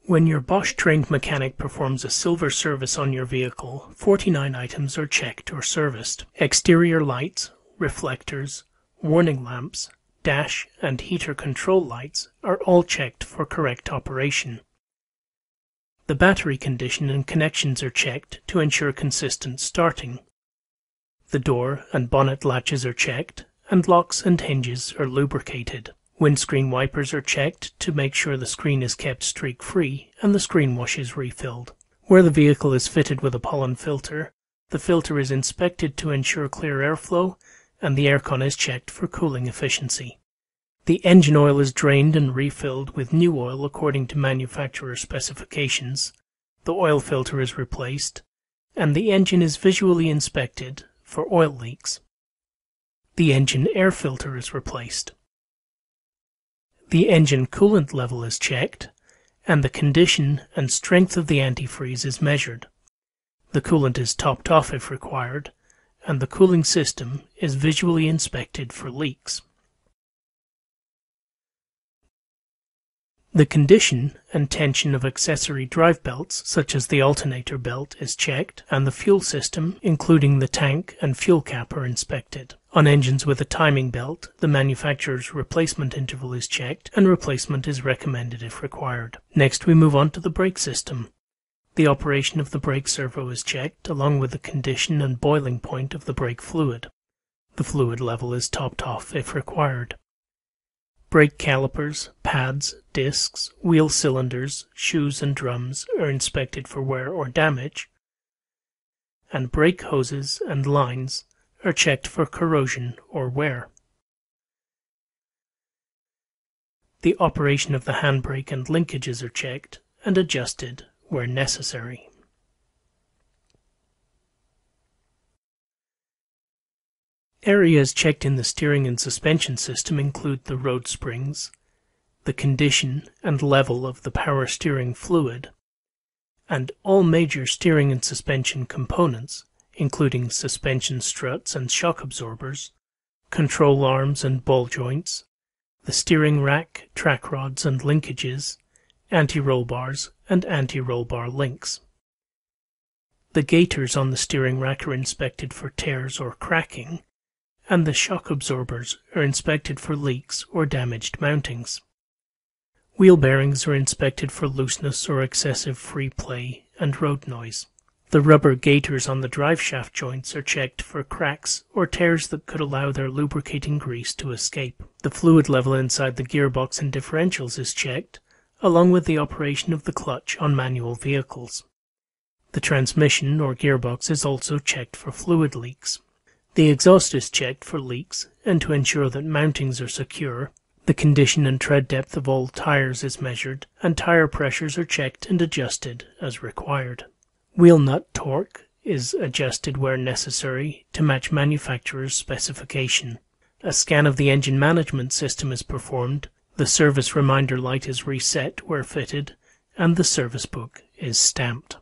When your Bosch-trained mechanic performs a silver service on your vehicle, 49 items are checked or serviced. Exterior lights, reflectors, warning lamps, dash and heater control lights are all checked for correct operation. The battery condition and connections are checked to ensure consistent starting. The door and bonnet latches are checked, and locks and hinges are lubricated. Windscreen wipers are checked to make sure the screen is kept streak-free and the screen wash is refilled. Where the vehicle is fitted with a pollen filter, the filter is inspected to ensure clear airflow, and the aircon is checked for cooling efficiency. The engine oil is drained and refilled with new oil according to manufacturer specifications. The oil filter is replaced, and the engine is visually inspected for oil leaks. The engine air filter is replaced. The engine coolant level is checked, and the condition and strength of the antifreeze is measured. The coolant is topped off if required, and the cooling system is visually inspected for leaks. The condition and tension of accessory drive belts, such as the alternator belt, is checked, and the fuel system, including the tank and fuel cap, are inspected. On engines with a timing belt, the manufacturer's replacement interval is checked, and replacement is recommended if required. Next, we move on to the brake system. The operation of the brake servo is checked, along with the condition and boiling point of the brake fluid. The fluid level is topped off if required. Brake calipers, pads, discs, wheel cylinders, shoes and drums are inspected for wear or damage, and brake hoses and lines are checked for corrosion or wear. The operation of the handbrake and linkages are checked and adjusted where necessary. Areas checked in the steering and suspension system include the road springs, the condition and level of the power steering fluid, and all major steering and suspension components, including suspension struts and shock absorbers, control arms and ball joints, the steering rack, track rods and linkages, anti-roll bars and anti-roll bar links. The gaiters on the steering rack are inspected for tears or cracking, and the shock absorbers are inspected for leaks or damaged mountings. Wheel bearings are inspected for looseness or excessive free play and road noise. The rubber gaiters on the driveshaft joints are checked for cracks or tears that could allow their lubricating grease to escape. The fluid level inside the gearbox and differentials is checked, along with the operation of the clutch on manual vehicles. The transmission or gearbox is also checked for fluid leaks. The exhaust is checked for leaks, and to ensure that mountings are secure, the condition and tread depth of all tires is measured, and tire pressures are checked and adjusted as required. Wheel nut torque is adjusted where necessary to match manufacturer's specification. A scan of the engine management system is performed, the service reminder light is reset where fitted, and the service book is stamped.